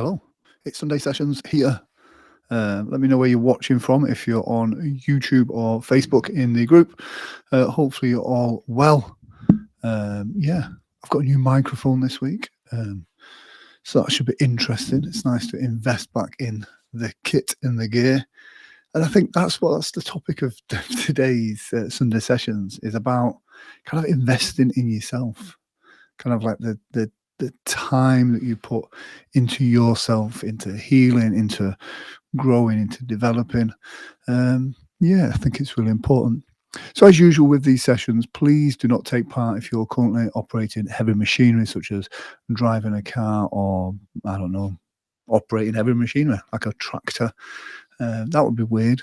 Hello, it's Sunday Sessions here. Let me know where you're watching from, if you're on YouTube or Facebook in the group. Hopefully you're all well. Yeah, I've got a new microphone this week, so that should be interesting. It's nice to invest back in the kit and the gear. And I think that's the topic of today's Sunday Sessions is about, kind of investing in yourself, kind of like the time that you put into yourself, into healing, into growing, into developing. Yeah, I think it's really important. So as usual with these sessions, please do not take part if you're currently operating heavy machinery, such as driving a car or, I don't know, operating heavy machinery like a tractor. That would be weird.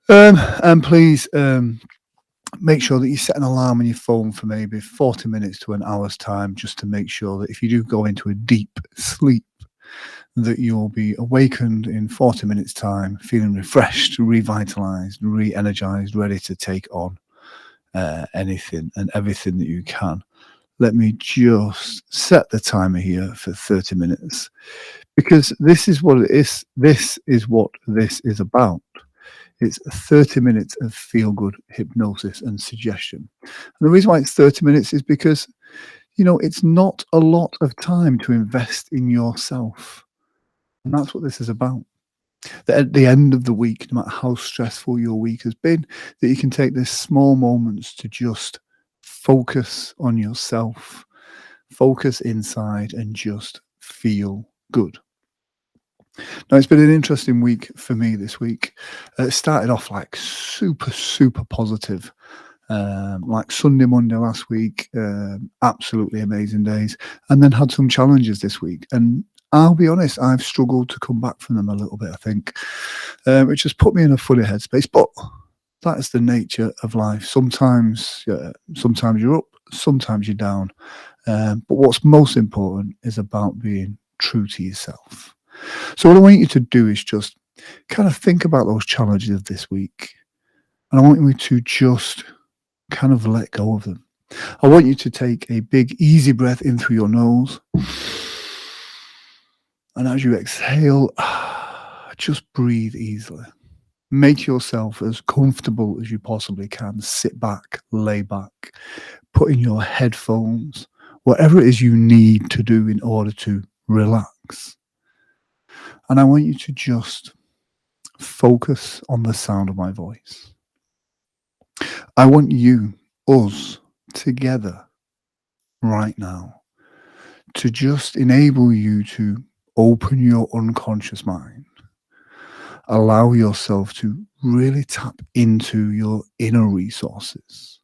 And please make sure that you set an alarm on your phone for maybe 40 minutes to an hour's time, just to make sure that if you do go into a deep sleep, that you'll be awakened in 40 minutes time, feeling refreshed, revitalized, re-energized, ready to take on anything and everything that you can. Let me just set the timer here for 30 minutes, because this is what it is. This is what this is about. It's 30 minutes of feel-good hypnosis and suggestion. And the reason why it's 30 minutes is because, it's not a lot of time to invest in yourself. And that's what this is about. That at the end of the week, no matter how stressful your week has been, that you can take these small moments to just focus on yourself, focus inside, and just feel good. Now, it's been an interesting week for me this week. It started off like super, super positive. Like Sunday, Monday last week, absolutely amazing days. And then had some challenges this week. And I'll be honest, I've struggled to come back from them a little bit, I think, which has put me in a funny headspace. But that is the nature of life. Sometimes you're up, sometimes you're down. But what's most important is about being true to yourself. So what I want you to do is just kind of think about those challenges of this week. And I want you to just kind of let go of them. I want you to take a big, easy breath in through your nose. And as you exhale, just breathe easily. Make yourself as comfortable as you possibly can. Sit back, lay back, put in your headphones, whatever it is you need to do in order to relax. And I want you to just focus on the sound of my voice. I want us together right now to just enable you to open your unconscious mind. Allow yourself to really tap into your inner resources,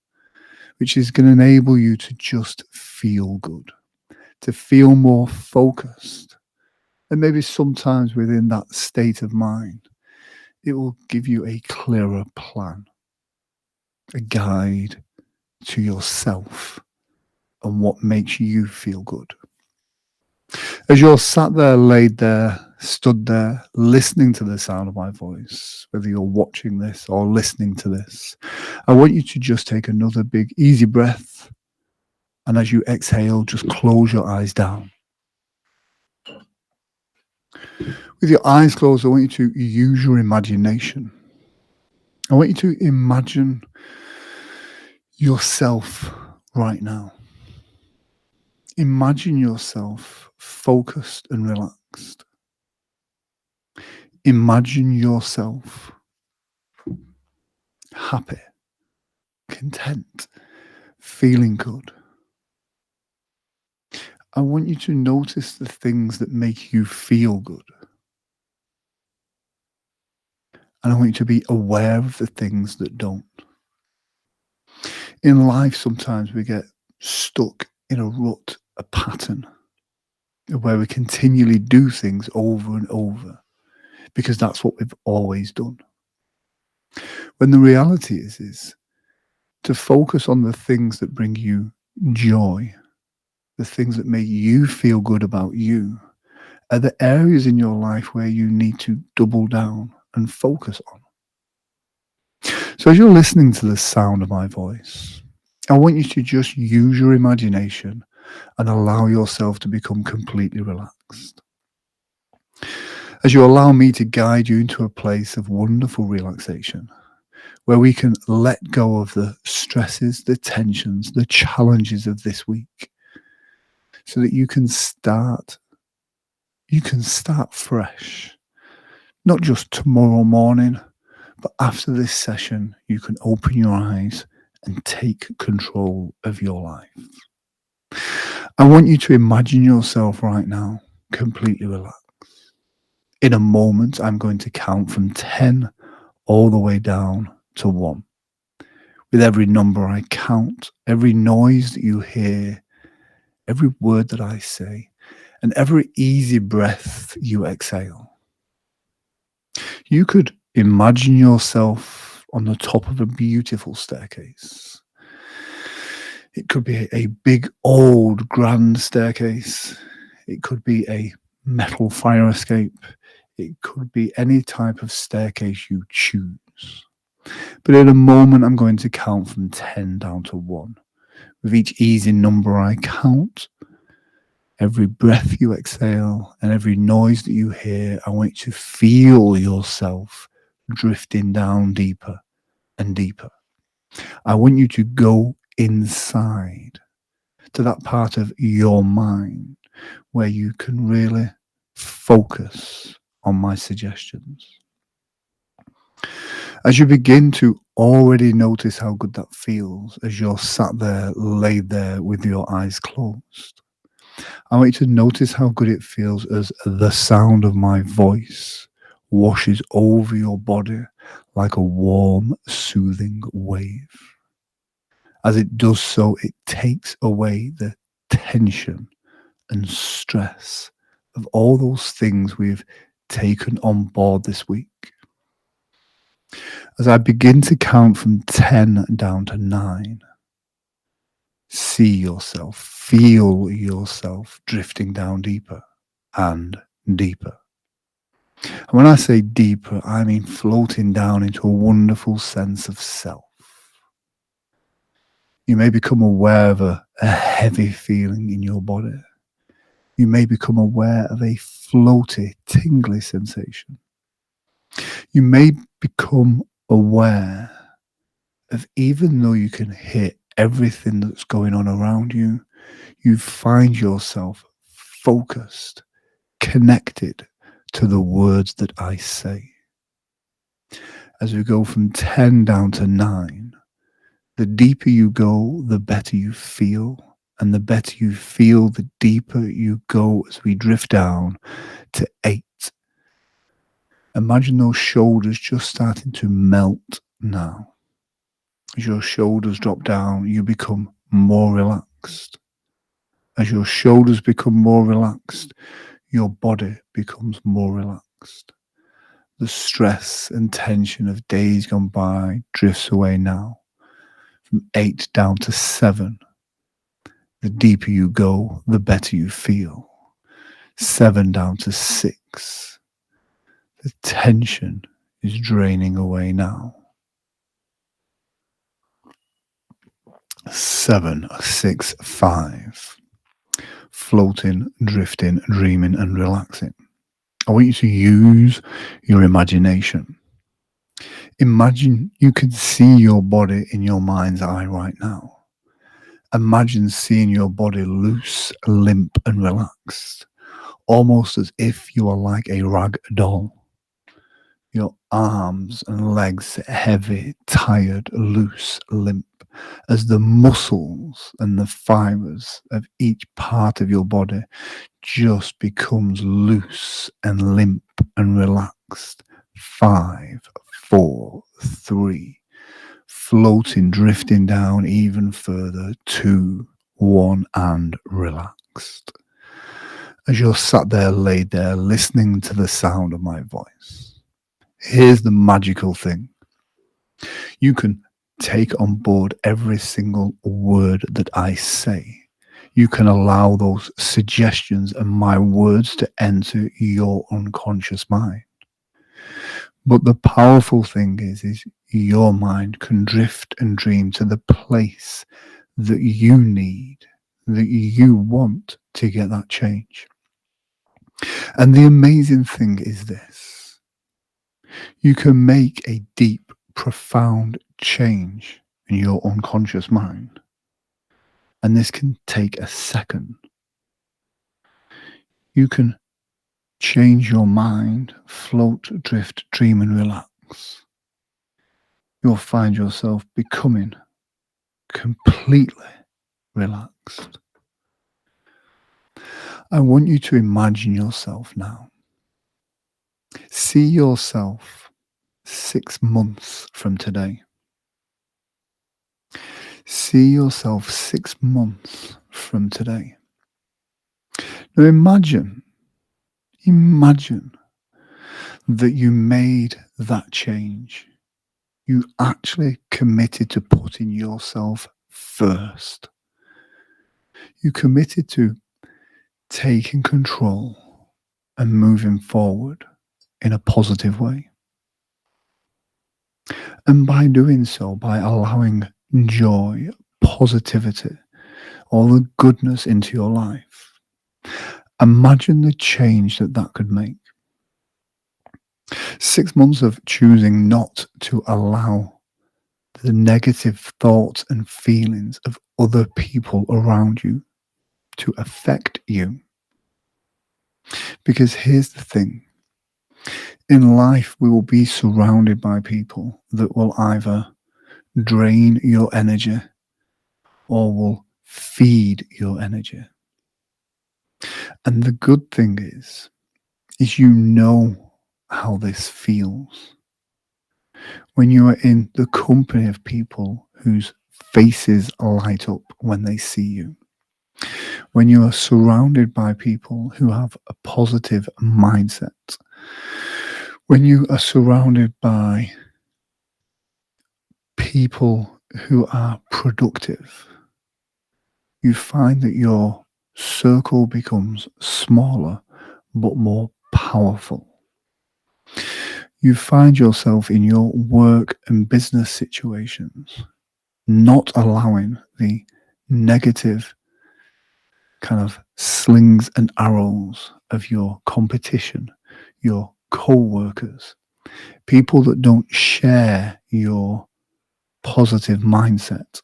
which is going to enable you to just feel good, to feel more focused. And maybe sometimes within that state of mind, it will give you a clearer plan, a guide to yourself and what makes you feel good. As you're sat there, laid there, stood there, listening to the sound of my voice, whether you're watching this or listening to this, I want you to just take another big, easy breath. And as you exhale, just close your eyes down. With your eyes closed, I want you to use your imagination. I want you to imagine yourself right now. Imagine yourself focused and relaxed. Imagine yourself happy, content, feeling good. I want you to notice the things that make you feel good. And I want you to be aware of the things that don't. In life, sometimes we get stuck in a rut, a pattern, where we continually do things over and over because that's what we've always done. When the reality is to focus on the things that bring you joy, the things that make you feel good about you, are the areas in your life where you need to double down and focus on. So as you're listening to the sound of my voice, I want you to just use your imagination and allow yourself to become completely relaxed. As you allow me to guide you into a place of wonderful relaxation, where we can let go of the stresses, the tensions, the challenges of this week, so that you can start fresh. Not just tomorrow morning, but after this session, you can open your eyes and take control of your life. I want you to imagine yourself right now completely relaxed. In a moment, I'm going to count from 10 all the way down to 1. With every number I count, every noise that you hear, every word that I say, and every easy breath you exhale, you could imagine yourself on the top of a beautiful staircase. It could be a big, old, grand staircase. It could be a metal fire escape. It could be any type of staircase you choose. But in a moment, I'm going to count from 10 down to 1. With each easy number I count, every breath you exhale, and every noise that you hear, I want you to feel yourself drifting down deeper and deeper. I want you to go inside to that part of your mind where you can really focus on my suggestions. As you begin to already notice how good that feels as you're sat there, laid there with your eyes closed, I want you to notice how good it feels as the sound of my voice washes over your body like a warm, soothing wave. As it does so, it takes away the tension and stress of all those things we've taken on board this week. As I begin to count from 10 down to 9, see yourself, feel yourself drifting down deeper and deeper. And when I say deeper, I mean floating down into a wonderful sense of self. You may become aware of a heavy feeling in your body. You may become aware of a floaty, tingly sensation. You may become aware of, even though you can hear everything that's going on around you, you find yourself focused, connected to the words that I say. As we go from 10 down to 9, the deeper you go, the better you feel. And the better you feel, the deeper you go as we drift down to 8. Imagine those shoulders just starting to melt now. As your shoulders drop down, you become more relaxed. As your shoulders become more relaxed, your body becomes more relaxed. The stress and tension of days gone by drifts away now. From 8 down to 7. The deeper you go, the better you feel. 7 down to 6. The tension is draining away now. 7, 6, 5. Floating, drifting, dreaming, and relaxing. I want you to use your imagination. Imagine you can see your body in your mind's eye right now. Imagine seeing your body loose, limp, and relaxed, almost as if you are like a rag doll. Your arms and legs heavy, tired, loose, limp, as the muscles and the fibers of each part of your body just becomes loose and limp and relaxed. 5, 4, 3. Floating, drifting down even further. 2, 1, and relaxed. As you're sat there, laid there, listening to the sound of my voice, here's the magical thing. You can take on board every single word that I say. You can allow those suggestions and my words to enter your unconscious mind. But the powerful thing is your mind can drift and dream to the place that you need, that you want to get that change. And the amazing thing is this: you can make a deep, profound change in your unconscious mind. And this can take a second. You can change your mind, float, drift, dream, and relax. You'll find yourself becoming completely relaxed. I want you to imagine yourself now. See yourself 6 months from today. See yourself 6 months from today. Now imagine that you made that change. You actually committed to putting yourself first. You committed to taking control and moving forward in a positive way. And by doing so, by allowing joy, positivity, all the goodness into your life, imagine the change that that could make. 6 months of choosing not to allow the negative thoughts and feelings of other people around you to affect you. Because here's the thing: in life, we will be surrounded by people that will either drain your energy or will feed your energy. And the good thing is you know how this feels. When you are in the company of people whose faces light up when they see you, when you are surrounded by people who have a positive mindset, when you are surrounded by people who are productive, you find that your circle becomes smaller but more powerful. You find yourself in your work and business situations not allowing the negative kind of slings and arrows of your competition, your co-workers, people that don't share your positive mindset.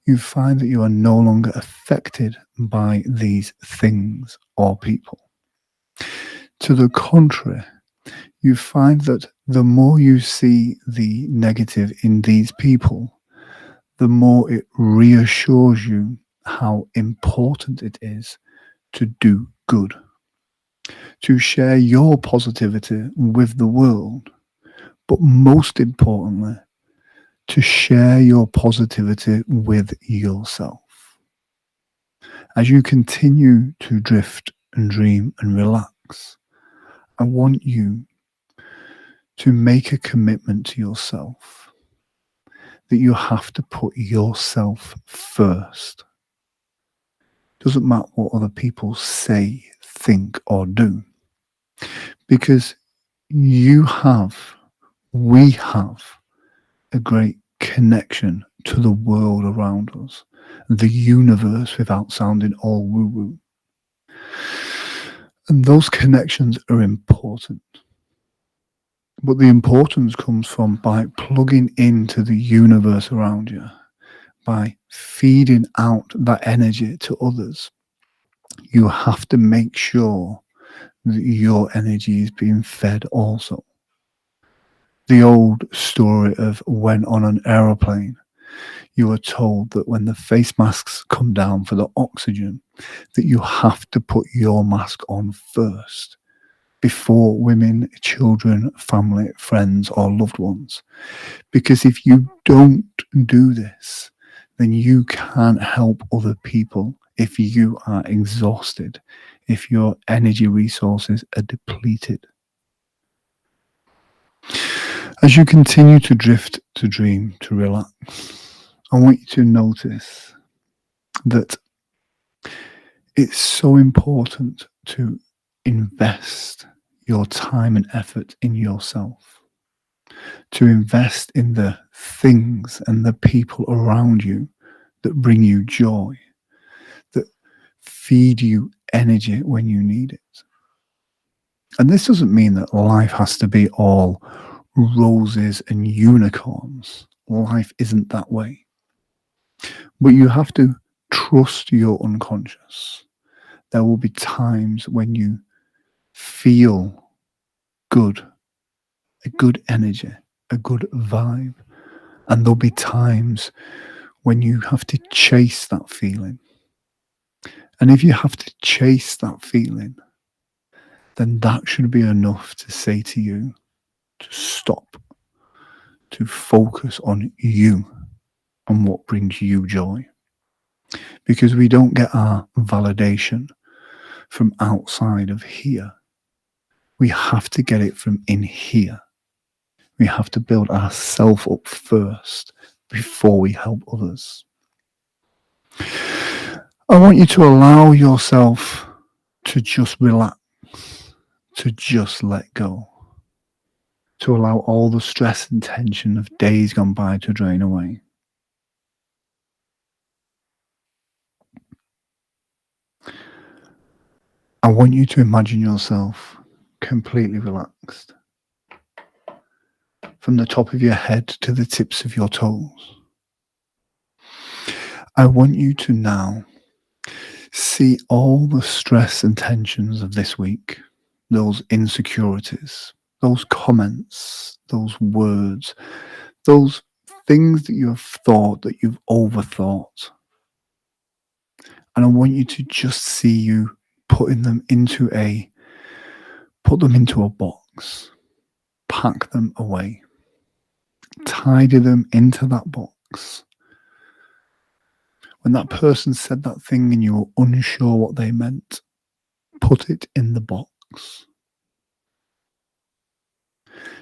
You find that you are no longer affected by these things or people. To the contrary, you find that the more you see the negative in these people, the more it reassures you how important it is to do good, to share your positivity with the world, but most importantly, to share your positivity with yourself. As you continue to drift and dream and relax, I want you to make a commitment to yourself that you have to put yourself first. Doesn't matter what other people say, think, or do, because we have a great connection to the world around us, the universe, without sounding all woo-woo. And those connections are important. But the importance comes from by plugging into the universe around you, by feeding out that energy to others. You have to make sure that your energy is being fed also. The old story of when on an aeroplane, you are told that when the face masks come down for the oxygen, that you have to put your mask on first before women, children, family, friends, or loved ones. Because if you don't do this, then you can't help other people if you are exhausted, if your energy resources are depleted. As you continue to drift, to dream, to relax, I want you to notice that it's so important to invest your time and effort in yourself, to invest in the things and the people around you that bring you joy, that feed you energy when you need it. And this doesn't mean that life has to be all roses and unicorns. Life isn't that way. But you have to trust your unconscious. There will be times when you feel good, a good energy, a good vibe. And there'll be times when you have to chase that feeling. And if you have to chase that feeling, then that should be enough to say to you to stop, to focus on you and what brings you joy. Because we don't get our validation from outside of here. We have to get it from in here. We have to build ourselves up first before we help others. I want you to allow yourself to just relax, to just let go, to allow all the stress and tension of days gone by to drain away. I want you to imagine yourself completely relaxed from the top of your head to the tips of your toes. I want you to now see all the stress and tensions of this week, those insecurities, those comments, those words, those things that you have thought that you've overthought. And I want you to just see you put them into a box, pack them away, tidy them into that box. When that person said that thing and you were unsure what they meant, put it in the box.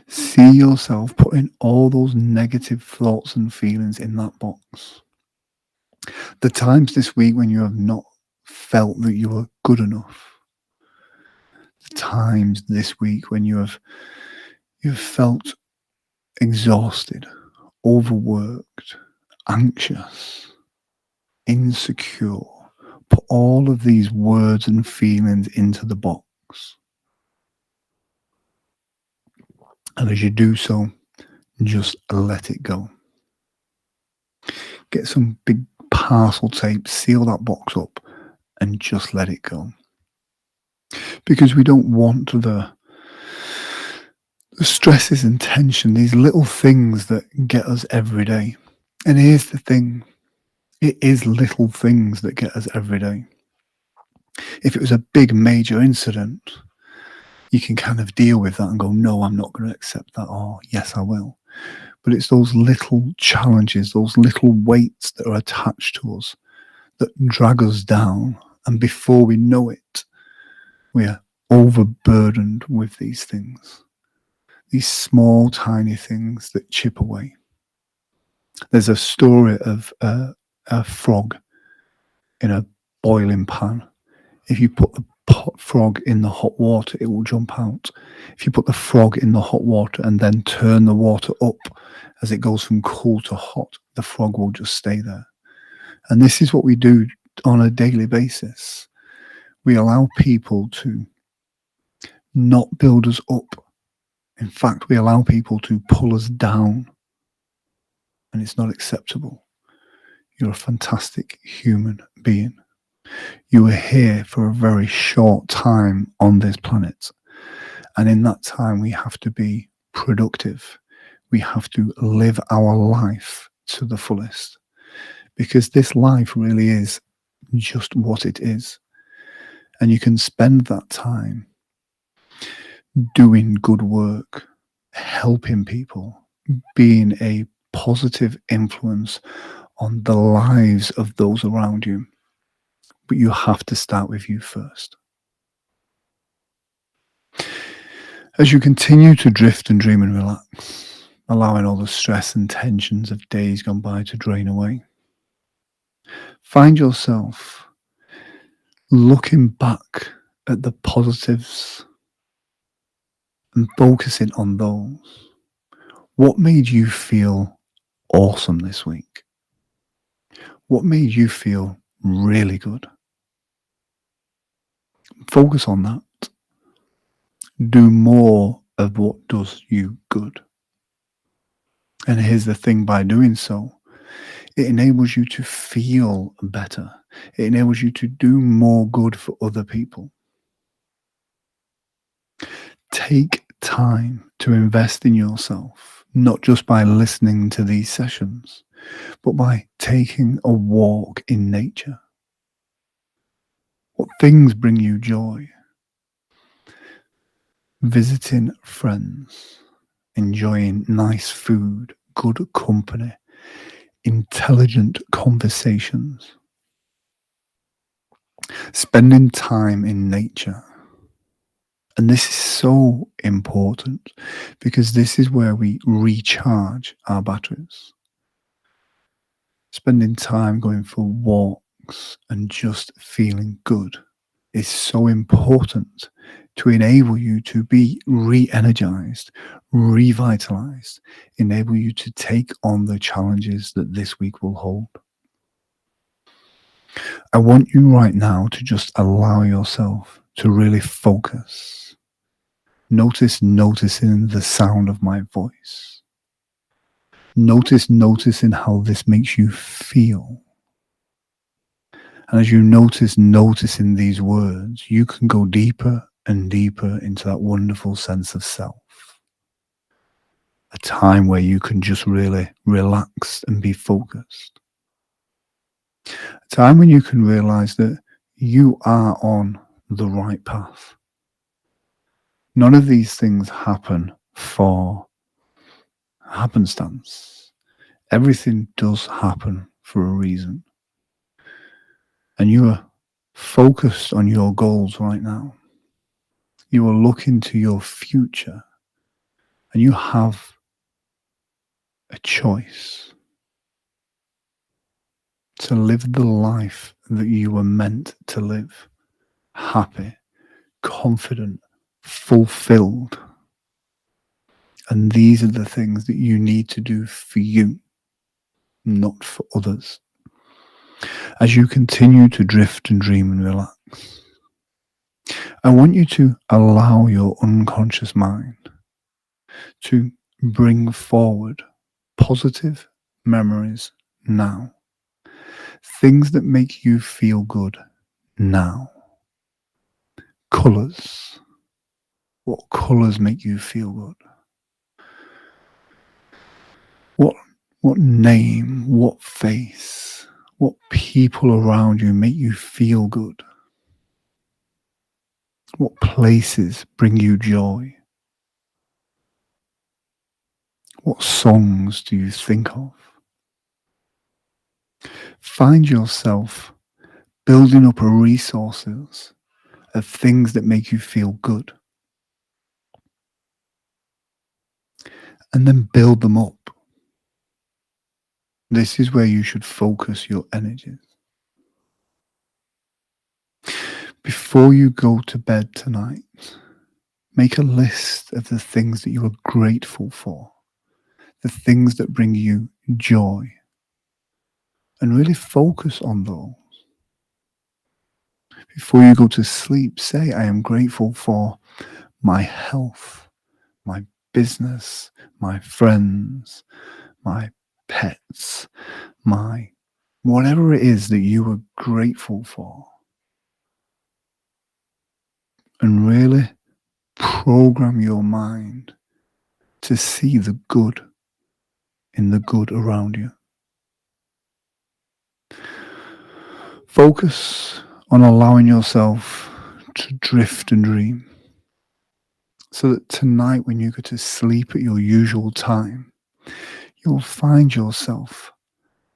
See yourself putting all those negative thoughts and feelings in that box. The times this week when you have not felt that you are good enough. The times this week when you've felt exhausted, overworked, anxious, insecure. Put all of these words and feelings into the box. And as you do so, just let it go. Get some big parcel tape, seal that box up, and just let it go. Because we don't want the stresses and tension, these little things that get us every day. And here's the thing, it is little things that get us every day. If it was a big major incident, you can kind of deal with that and go, no, I'm not going to accept that, or yes, I will. But it's those little challenges, those little weights that are attached to us that drag us down. And before we know it, we are overburdened with these things, these small, tiny things that chip away. There's a story of a frog in a boiling pan. If you put the frog in the hot water, it will jump out. If you put the frog in the hot water and then turn the water up as it goes from cool to hot, the frog will just stay there. And this is what we do on a daily basis. We allow people to not build us up. In fact, we allow people to pull us down. And it's not acceptable. You're a fantastic human being. You are here for a very short time on this planet. And in that time, we have to be productive. We have to live our life to the fullest. Because this life really is just what it is. And you can spend that time doing good work, helping people, being a positive influence on the lives of those around you. But you have to start with you first. As you continue to drift and dream and relax, allowing all the stress and tensions of days gone by to drain away, find yourself looking back at the positives and focusing on those. What made you feel awesome this week? What made you feel really good? Focus on that. Do more of what does you good. And here's the thing, by doing so, it enables you to feel better. It enables you to do more good for other people. Take time to invest in yourself, not just by listening to these sessions, but by taking a walk in nature. What things bring you joy? Visiting friends, enjoying nice food, good company, intelligent conversations, spending time in nature. And this is so important because this is where we recharge our batteries. Spending time going for walks and just feeling good is so important to enable you to be re-energized, revitalized, enable you to take on the challenges that this week will hold. I want you right now to just allow yourself to really focus. Noticing the sound of my voice. Noticing how this makes you feel. And as you noticing these words, you can go deeper and deeper into that wonderful sense of self. A time where you can just really relax and be focused. A time when you can realize that you are on the right path. None of these things happen for happenstance. Everything does happen for a reason. And you are focused on your goals right now. You are looking to your future, and you have a choice to live the life that you were meant to live. Happy, confident, fulfilled. And these are the things that you need to do for you, not for others. As you continue to drift and dream and relax, I want you to allow your unconscious mind to bring forward positive memories now. Things that make you feel good now. Colours. What colours make you feel good? What name, what face, what people around you make you feel good? What places bring you joy? What songs do you think of? Find yourself building up resources of things that make you feel good. And then build them up. This is where you should focus your energies. Before you go to bed tonight, make a list of the things that you are grateful for, the things that bring you joy, and really focus on those. Before you go to sleep, say, I am grateful for my health, my business, my friends, my pets, my whatever it is that you are grateful for. And really program your mind to see the good in the good around you. Focus on allowing yourself to drift and dream, so that tonight when you go to sleep at your usual time, you'll find yourself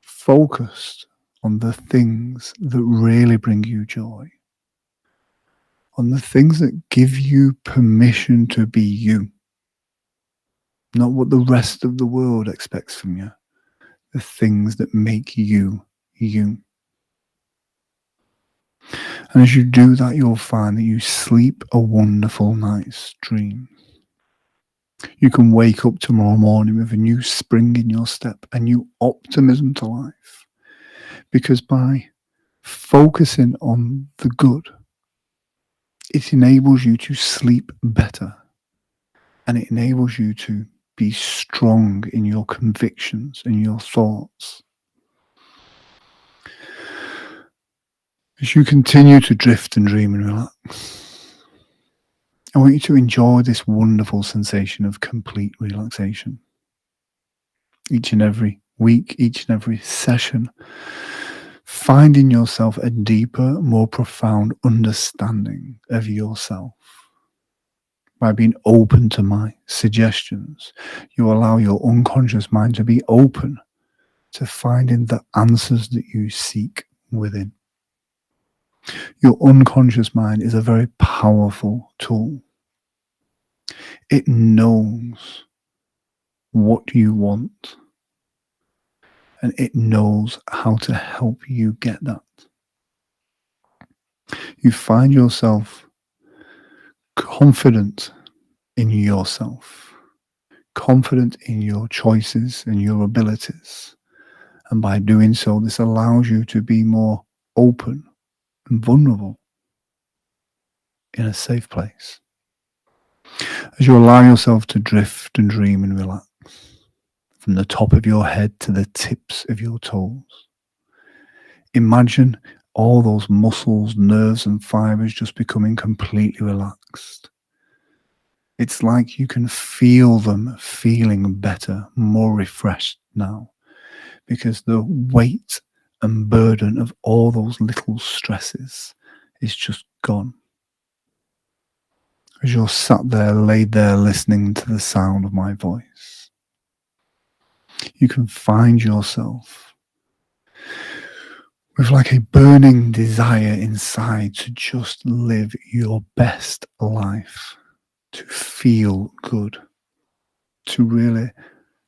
focused on the things that really bring you joy, on the things that give you permission to be you, not what the rest of the world expects from you, the things that make you you. And as you do that, you'll find that you sleep a wonderful night's dream. You can wake up tomorrow morning with a new spring in your step, a new optimism to life. Because by focusing on the good, It enables you to sleep better, and it enables you to be strong in your convictions and your thoughts. As you continue to drift and dream and relax, I want you to enjoy this wonderful sensation of complete relaxation. Each and every week, each and every session, finding yourself a deeper, more profound understanding of yourself. By being open to my suggestions, you allow your unconscious mind to be open to finding the answers that you seek within. Your unconscious mind is a very powerful tool. It knows what you want, and it knows how to help you get that. You find yourself confident in yourself, confident in your choices and your abilities. And by doing so, this allows you to be more open and vulnerable in a safe place. As you allow yourself to drift and dream and relax, from the top of your head to the tips of your toes, imagine all those muscles, nerves, and fibers just becoming completely relaxed. It's like you can feel them feeling better, more refreshed now, because the weight and burden of all those little stresses is just gone. As you're sat there, laid there, listening to the sound of my voice, you can find yourself with like a burning desire inside to just live your best life, to feel good, to really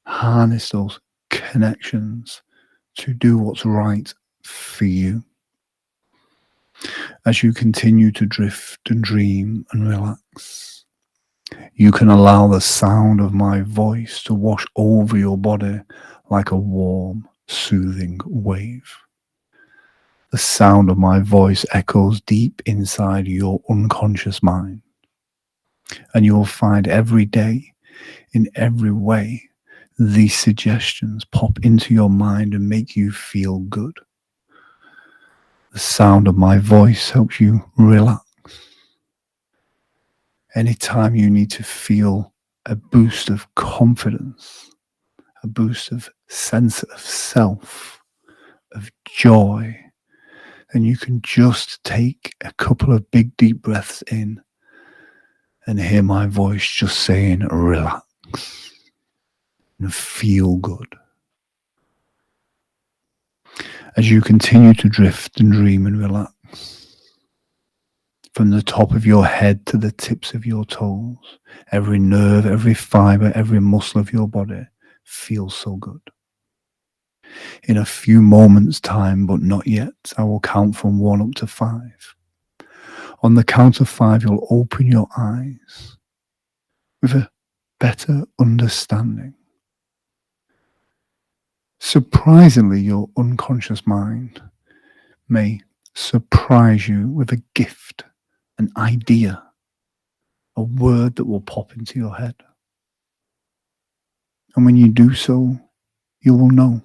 harness those connections, to do what's right for you. As you continue to drift and dream and relax, you can allow the sound of my voice to wash over your body like a warm, soothing wave. The sound of my voice echoes deep inside your unconscious mind, and you will find every day, in every way, these suggestions pop into your mind and make you feel good. The sound of my voice helps you relax. Anytime you need to feel a boost of confidence, a boost of sense of self, of joy, then you can just take a couple of big deep breaths in and hear my voice just saying, relax and feel good. As you continue to drift and dream and relax, from the top of your head to the tips of your toes, every nerve, every fiber, every muscle of your body feels so good. In a few moments' time, but not yet, I will count from 1 up to 5. On the count of 5, you'll open your eyes with a better understanding. Surprisingly, your unconscious mind may surprise you with a gift, an idea, a word that will pop into your head. And when you do so, you will know.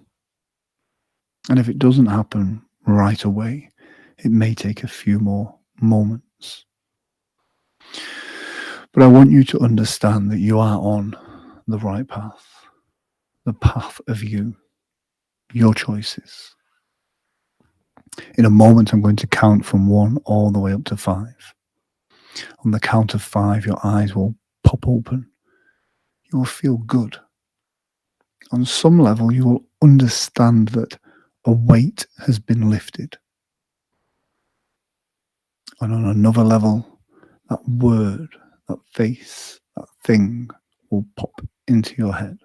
And if it doesn't happen right away, it may take a few more moments. But I want you to understand that you are on the right path, the path of you, your choices. In a moment, I'm going to count from 1 all the way up to 5. On the count of 5, your eyes will pop open. You will feel good. On some level, you will understand that a weight has been lifted. And on another level, that word, that face, that thing will pop into your head.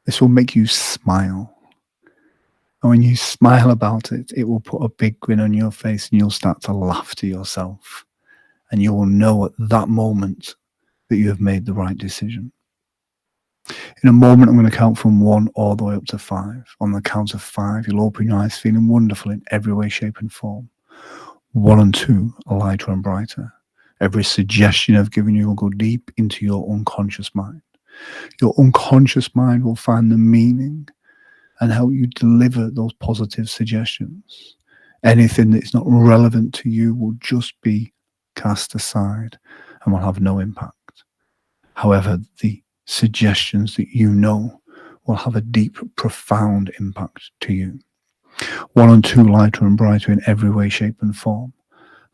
This will make you smile. And when you smile about it, it will put a big grin on your face and you'll start to laugh to yourself. And you will know at that moment that you have made the right decision. In a moment, I'm going to count from 1 all the way up to 5. On the count of 5, you'll open your eyes feeling wonderful in every way, shape and form. 1 and 2, lighter and brighter. Every suggestion I've given you will go deep into your unconscious mind. Your unconscious mind will find the meaning and help you deliver those positive suggestions. Anything that is not relevant to you will just be cast aside and will have no impact. However, the suggestions that you know will have a deep, profound impact to you. 1 and 2, lighter and brighter in every way, shape, and form.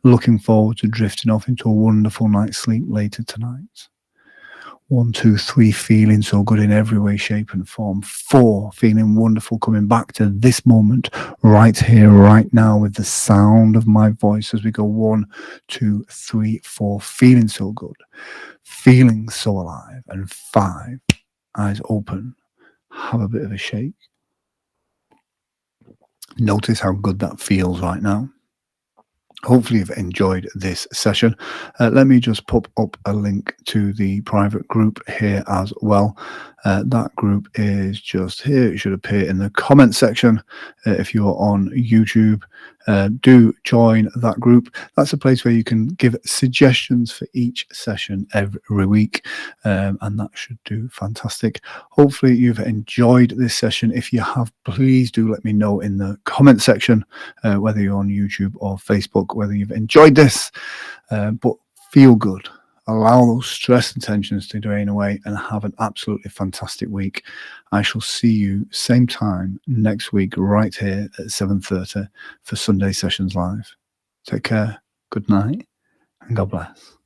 Looking forward to drifting off into a wonderful night's sleep later tonight. 1, 2, 3, feeling so good in every way, shape, and form. 4, feeling wonderful, coming back to this moment, right here, right now, with the sound of my voice as we go 1, 2, 3, 4, feeling so good, feeling so alive. And 5, eyes open, have a bit of a shake. Notice how good that feels right now. Hopefully you've enjoyed this session. Let me just pop up a link to the private group here as well. That group is just here. It should appear in the comment section. If you're on YouTube, do join that group. That's a place where you can give suggestions for each session every week, and that should do fantastic. Hopefully you've enjoyed this session. If you have, please do let me know in the comment section, whether you're on YouTube or Facebook, whether you've enjoyed this. But feel good. Allow those stress and tensions to drain away and have an absolutely fantastic week. I shall see you same time next week right here at 7:30 for Sunday Sessions Live. Take care, good night, and God bless.